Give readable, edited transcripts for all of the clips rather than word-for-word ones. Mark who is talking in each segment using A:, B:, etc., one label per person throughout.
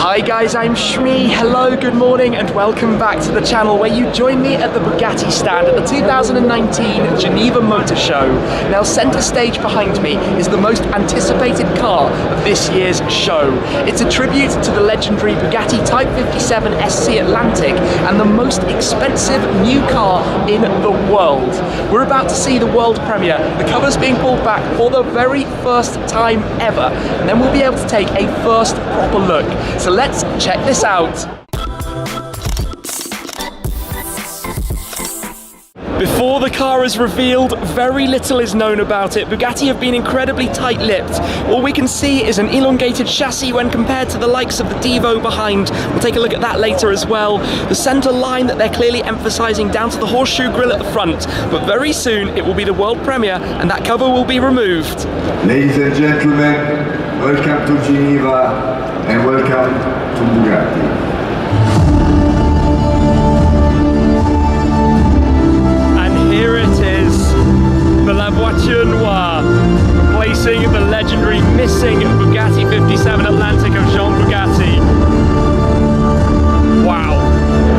A: Hi guys, I'm Shmi. Hello, good morning, and welcome back to the channel where you join me at the Bugatti stand at the 2019 Geneva Motor Show. Now, center stage behind me is the most anticipated car of this year's show. It's a tribute to the legendary Bugatti Type 57 SC Atlantic and the most expensive new car in the world. We're about to see the world premiere. The cover's being pulled back for the very first time ever, and then we'll be able to take a first proper look. So let's check this out. Before the car is revealed, very little is known about it. Bugatti have been incredibly tight-lipped. All we can see is an elongated chassis when compared to the likes of the Devo behind. We'll take a look at that later as well. The center line that they're clearly emphasizing down to the horseshoe grille at the front. But very soon it will be the world premiere and that cover will be removed.
B: Ladies and gentlemen, welcome to Geneva and welcome to Bugatti.
A: Here it is, the La Voiture Noire, replacing the legendary missing Bugatti 57 Atlantic of Jean Bugatti. Wow.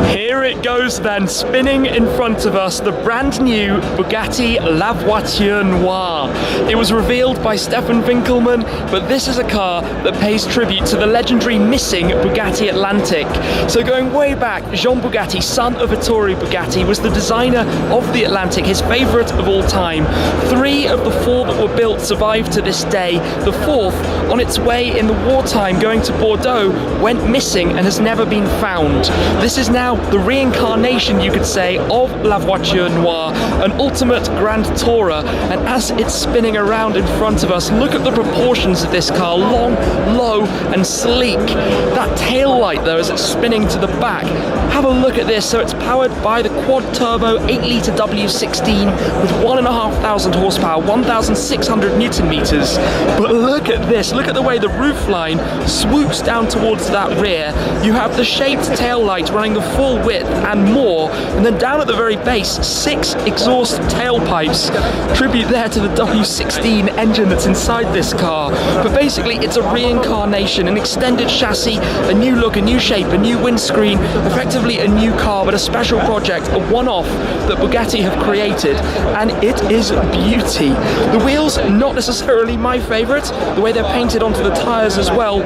A: Here it goes then, spinning in front of us, the brand new Bugatti La Voiture Noire. It was revealed by Stefan Winkelmann, but this is a car that pays tribute to the legendary missing Bugatti Atlantic. So going way back, Jean Bugatti, son of Ettore Bugatti, was the designer of the Atlantic, his favorite of all time. 3 of the 4 that were built survived to this day. The 4th, on its way in the wartime going to Bordeaux, went missing and has never been found. This is now the reincarnation, you could say, of La Voiture Noire, an ultimate grand tourer. And as it's spinning around in front of us, look at the proportions of this car, long, low and sleek. That tail light though, as it's spinning to the back, have a look at this. So it's powered by the quad turbo 8-litre W16 with 1,500 horsepower, 1,600 Newton meters. But look at this, look at the way the roofline swoops down towards that rear. You have the shaped tail light running the full width and more, and then down at the very base, 6 exhaust tailpipes. Tribute there to the W16 engine that's inside this car. But basically it's a reincarnation, an extended chassis, a new look, a new shape, a new windscreen, effectively a new car, but a special project, a one-off that Bugatti have created, and it is beauty. The wheels, not necessarily my favorite, the way they're painted onto the tires as well.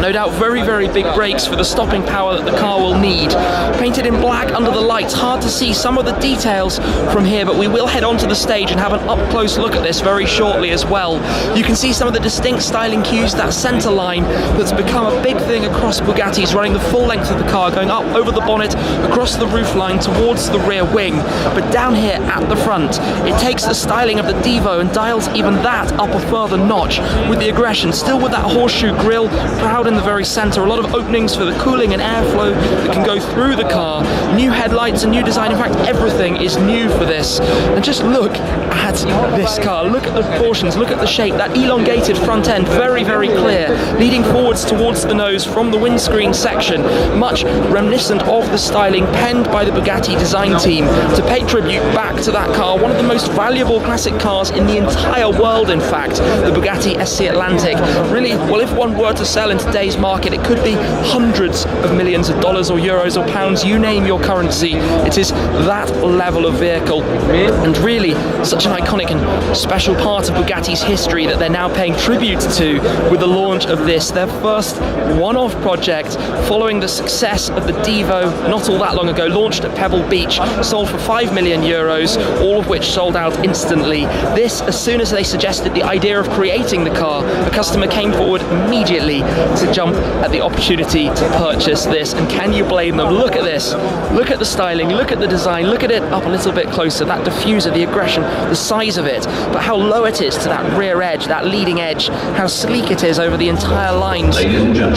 A: No doubt very, very big brakes for the stopping power that the car will need. Painted in black under the lights, hard to see some of the details from here, but we will head onto the stage and have an up-close look at this very shortly as well. You can see some of the distinct styling cues, that centre line that's become a big thing across Bugattis, running the full length of the car, going up over the bonnet, across the roofline towards the rear wing. But down here at the front, it takes the styling of the Devo and dials even that up a further notch with the aggression, still with that horseshoe grille, proud in the very centre, a lot of openings for the cooling and airflow that can go through the car, new headlights, a new design. In fact, everything is new for this. And just look at this car, look at the proportions, look at the shape, that elongated front end, very, very clear, leading forwards towards the nose from the windscreen section, much reminiscent of the styling penned by the Bugatti design team to pay tribute back to that car, one of the most valuable classic cars in the entire world, in fact, the Bugatti SC Atlantic. Really, well, if one were to sell in today's market, it could be hundreds of millions of dollars or euros or pounds, you name your currency. It is that level of vehicle, and really such an iconic and special part of Bugatti's history that they're now paying tribute to with the launch of this, their first one-off project following the success of the Devo not all that long ago, launched at Pebble Beach, sold for 5 million euros, all of which sold out instantly. This, as soon as they suggested the idea of creating the car, a customer came forward immediately to jump at the opportunity to purchase this. And can you blame them? Look at this, look at the styling, look at the design, look at it up a little bit closer, that diffuser, the aggression, the size of it, but how low it is to that rear edge, that leading edge, how sleek it is over the entire lines,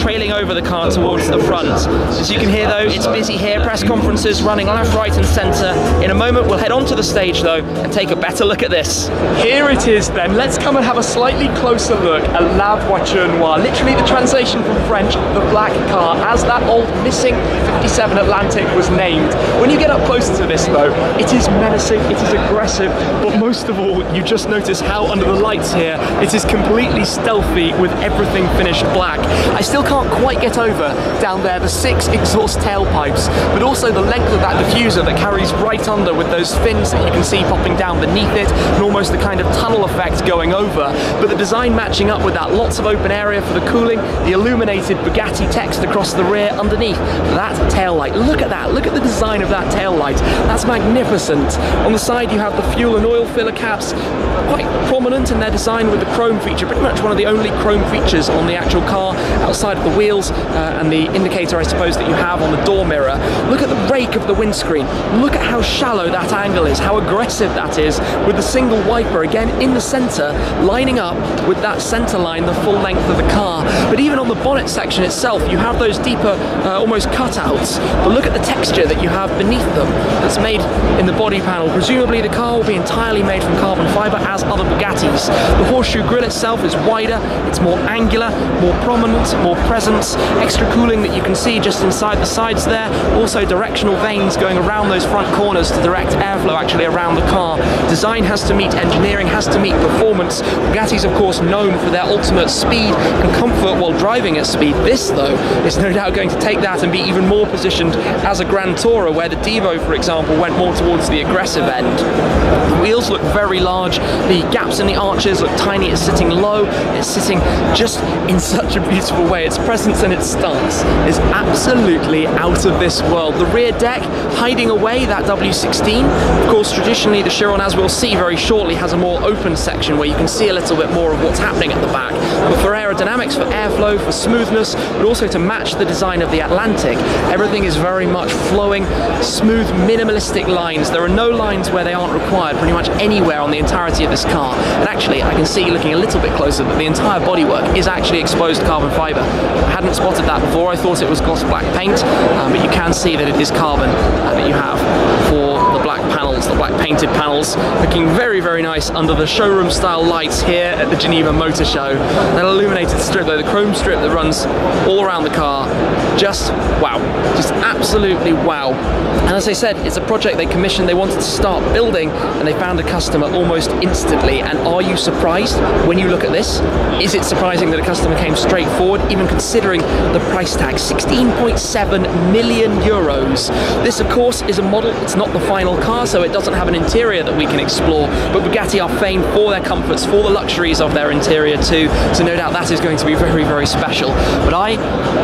A: trailing over the car towards the front. As you can hear though, it's busy here, press conferences running left, right and centre. In a moment we'll head onto the stage though and take a better look at this. Here it is then, let's come and have a slightly closer look at La Voiture Noire, literally the translation from French, the black car, as that old missing 57 Atlantic was named. speed. When you get up closer to this though, it is menacing, it is aggressive, but most of all, you just notice how under the lights here, it is completely stealthy with everything finished black. I still can't quite get over down there the 6 exhaust tailpipes, but also the length of that diffuser that carries right under with those fins that you can see popping down beneath it, and almost the kind of tunnel effect going over. But the design matching up with that, lots of open area for the cooling, the illuminated Bugatti text across the rear underneath that tail light. Look at that, look at the design of that tail light. That's magnificent. On the side you have the fuel and oil filler caps, quite prominent in their design with the chrome feature, pretty much one of the only chrome features on the actual car outside of the wheels and the indicator I suppose that you have on the door mirror. Look at the rake of the windscreen, look at how shallow that angle is, how aggressive that is, with the single wiper again in the centre, lining up with that centre line the full length of the car. But even on the bonnet section itself you have those deeper almost cutouts, but look at the texture that you have beneath them that's made in the body panel. Presumably the car will be entirely made from carbon fibre as other Bugattis. The horseshoe grille itself is wider, it's more angular, more prominent, more presence, extra cooling that you can see just inside the sides there, also directional vanes going around those front corners to direct airflow actually around the car. Design has to meet engineering, has to meet performance. Bugatti's of course known for their ultimate speed and comfort while driving at speed. This though is no doubt going to take that and be even more positioned as a Grand Tourer, where the Devo for example went more towards the aggressive end. The wheels look very large, the gaps in the arches look tiny, it's sitting low, it's sitting just in such a beautiful way. Its presence and its stance is absolutely out of this world. The rear deck hiding away that W16. Of course traditionally the Chiron, as we'll see very shortly, has a more open section where you can see a little bit more of what's happening at the back. But for aerodynamics, for airflow, for smoothness, but also to match the design of the Atlantic, everything is very much flowing, smooth, minimalistic lines. There are no lines where they aren't required pretty much anywhere on the entirety of this car. And actually I can see looking a little bit closer that the entire bodywork is actually exposed carbon fibre. I hadn't spotted that before, I thought it was gloss black paint, but you can see that it is carbon that you have for the black panels, the black painted panels, looking very, very nice under the showroom style lights here at the Geneva Motor Show. That illuminated strip though, the chrome strip that runs all around the car, just wow, just absolutely wow. And as I said, it's a project they commissioned, they wanted to start building, and they found a customer almost instantly. And are you surprised when you look at this? Is it surprising that a customer came straight forward, even considering the price tag, 16.7 million euros. This of course is a model, it's not the final car, so it doesn't have an interior that we can explore, but Bugatti are famed for their comforts, for the luxuries of their interior too, so no doubt that is going to be very, very special. But I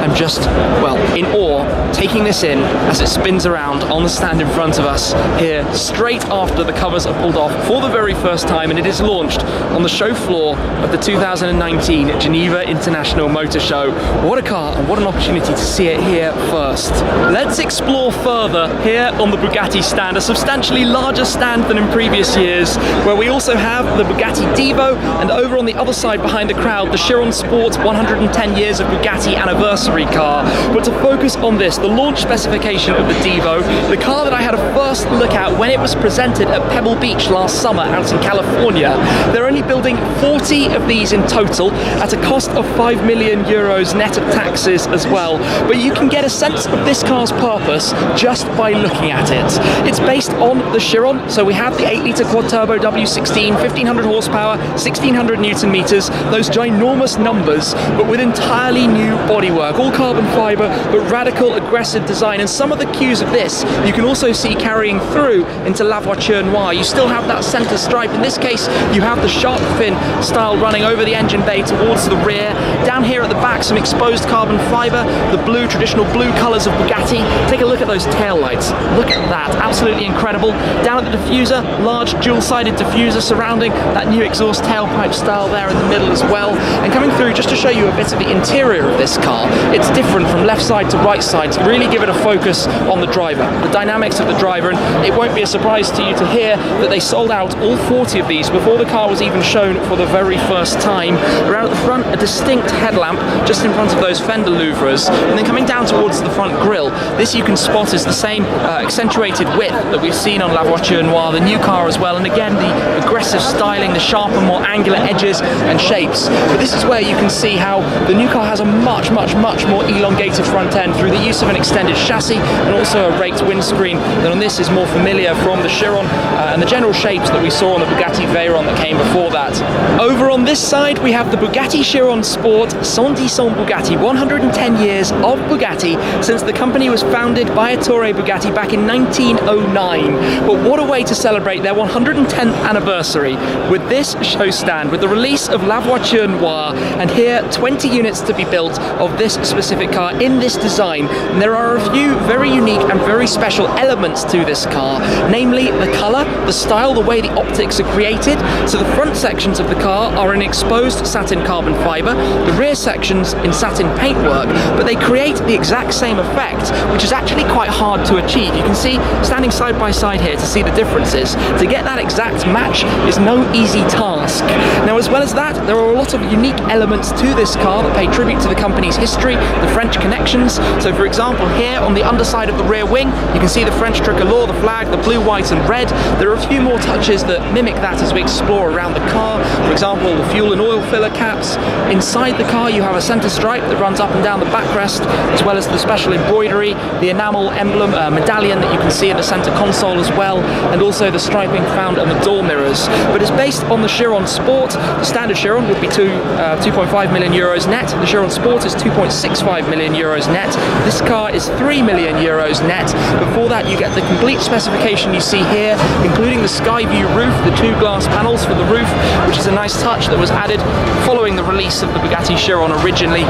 A: am just, well, in awe, taking this in as it spins around on the stand in front of us here, straight after the covers are pulled off for the very first time, and it is launched on the show floor of the 2019 Geneva International Motor Show. What a car, and what an opportunity to see it here first. Let's explore further here on the Bugatti stand, a substantially larger stand than in previous years, where we also have the Bugatti Devo, and over on the other side behind the crowd, the Chiron Sport's 110 years of Bugatti anniversary car. But to focus on this, the launch specification of the Devo, the car that I had a first look at when it was presented at Pebble Beach last summer out in California. They're only building 40 of these in total at a cost of 5 million euros net of taxes as well. But you can get a sense of this car's purpose just by looking at it. It's based on the Chiron, so we have the 8-litre quad-turbo W16, 1500 horsepower, 1600 newton meters, those ginormous numbers, but with entirely new bodywork, all carbon fibre, but radical, aggressive design. And some of the cues of this you can also see carrying through into La Voiture Noire. You still have that centre stripe. In this case, you have the shark fin style running over the engine bay towards the rear. Down here at the back, some exposed carbon fibre, the blue, traditional blue colours of Bugatti. Take a look at those tail lights. Look at that, absolutely incredible. Down at the diffuser, large dual-sided diffuser surrounding that new exhaust tailpipe style there in the middle as well. And coming through, just to show you a bit of the interior of this car, it's different from left side to right side to really give it a focus on the driver, the dynamics of the driver. And it won't be a surprise to you to hear that they sold out all 40 of these before the car was even shown for the very first time. Around at the front, a distinct headlamp just in front of those fender louvres, and then coming down towards the front grille, this you can spot is the same accentuated width that we we've seen on La Voiture Noire, the new car as well, and again the aggressive styling, the sharper, more angular edges and shapes. But this is where you can see how the new car has a much more elongated front end through the use of an extended chassis and also a raked windscreen that on this is more familiar from the Chiron and the general shapes that we saw on the Bugatti Veyron that came before that. Over on this side we have the Bugatti Chiron Sport 110 ans Bugatti, 110 years of Bugatti since the company was founded by Ettore Bugatti back in 1909. But what a way to celebrate their 110th anniversary with this show stand, with the release of La Voiture Noire, and here 20 units to be built of this specific car in this design. And there are a few very unique and very special elements to this car, namely the colour, the style, the way the optics are created. So the front sections of the car are in exposed satin carbon fibre, the rear sections in satin paintwork, but they create the exact same effect, which is actually quite hard to achieve. You can see, standing side by side here to see the differences. To get that exact match is no easy task. Now, as well as that, there are a lot of unique elements to this car that pay tribute to the company's history, the French connections. So for example, here on the underside of the rear wing, you can see the French tricolor, the flag, the blue, white and red. There are a few more touches that mimic that as we explore around the car. For example, the fuel and oil filler caps. Inside the car you have a centre stripe that runs up and down the backrest, as well as the special embroidery, the enamel emblem medallion that you can see in the centre console as well, and also the striping found on the door mirrors. But it's based on the Chiron Sport. The standard Chiron would be 2.5 million euros net. The Chiron Sport is 2.65 million euros net. This car is 3 million euros net. Before that you get the complete specification you see here, including the sky view roof, the two glass panels for the roof, which is a nice touch that was added following the release of the Bugatti Chiron originally.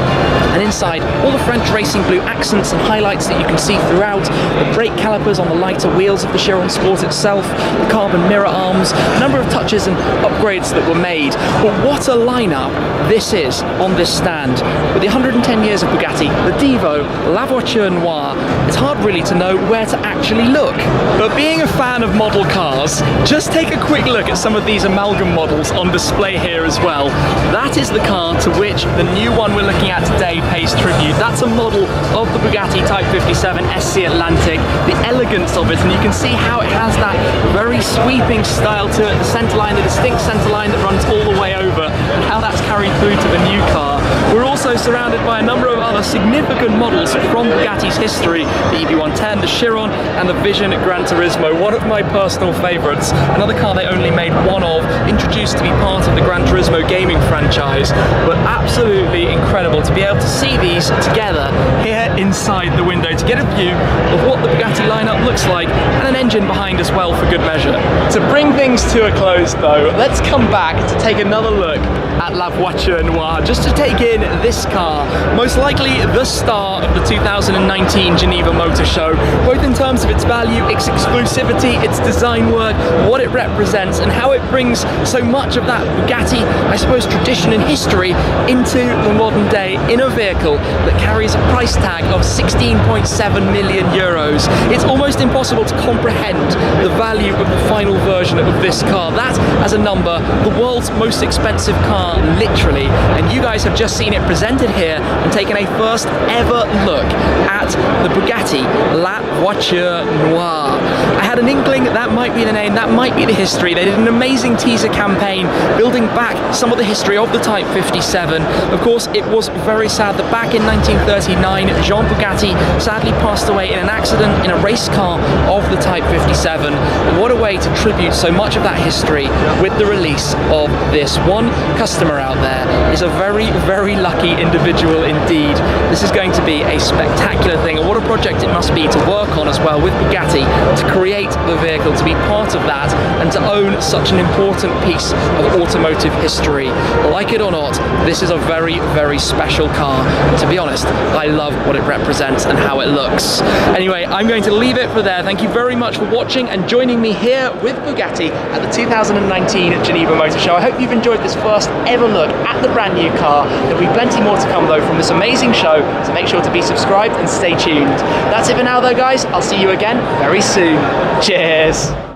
A: And inside, all the French racing blue accents and highlights that you can see throughout, the brake calipers on the lighter wheels of the Chiron Sport itself, the carbon mirror arms, a number of touches and upgrades that were made. But what a lineup this is on this stand. With the 110 years of Bugatti, the Divo, La Voiture Noire, it's hard really to know where to actually look. But being a fan of model cars, just take a quick look at some of these amalgam models on display here as well. That is the car to which the new one we're looking at today pays tribute. That's a model of the Bugatti Type 57 SC Atlantic, the elegance of it, and you can see how it has that very sweeping style to it, the centerline, the distinct centerline that runs all the way over, and how that's carried through to the new car. We're also surrounded by a number of other significant models from Bugatti's history, the EB110, the Chiron, and the Vision Gran Turismo, one of my personal favourites, another car they only made one of, introduced to be part of the Gran Turismo gaming franchise, but absolutely incredible to be able to see these together here inside the window, to get a view of what the Bugatti lineup looks like, and an engine behind as well for good measure. To bring things to a close though, let's come back to take another look at La Voiture Noire, just to take in this car, most likely the star of the 2019 Geneva Motor Show, both in terms of its value, its exclusivity, its design work, what it represents, and how it brings so much of that Bugatti, I suppose, tradition and history into the modern day in a vehicle that carries a price tag of 16.7 million euros. It's almost impossible to comprehend the value of the final version of this car. That, as a number, the world's most expensive car, literally, and you guys have just seen it presented here and taken a first ever look at the Bugatti La Voiture Noire. I had an inkling that might be the name, that might be the history. They did an amazing teaser campaign building back some of the history of the Type 57. Of course, it was very sad that back in 1939, Jean Bugatti sadly passed away in an accident in a race car of the Type 57. What a way to tribute so much of that history with the release of this. One customer out there is a very, very lucky individual indeed. This is going to be a spectacular thing, and what a project it must be to work on as well with Bugatti, to create the vehicle, to be part of that, and to own such an important piece of automotive history. Like it or not, this is a very, very special car. To be honest, I love what it represents and how it looks. Anyway, I'm going to leave it for there. Thank you very much for watching and joining me here with Bugatti at the 2019 Geneva Motor Show. I hope you've enjoyed this first ever look at the brand new car. There'll be plenty more to come though from this amazing show, so make sure to be subscribed and stay tuned. That's it for now though guys, I'll see you again very soon. Cheers!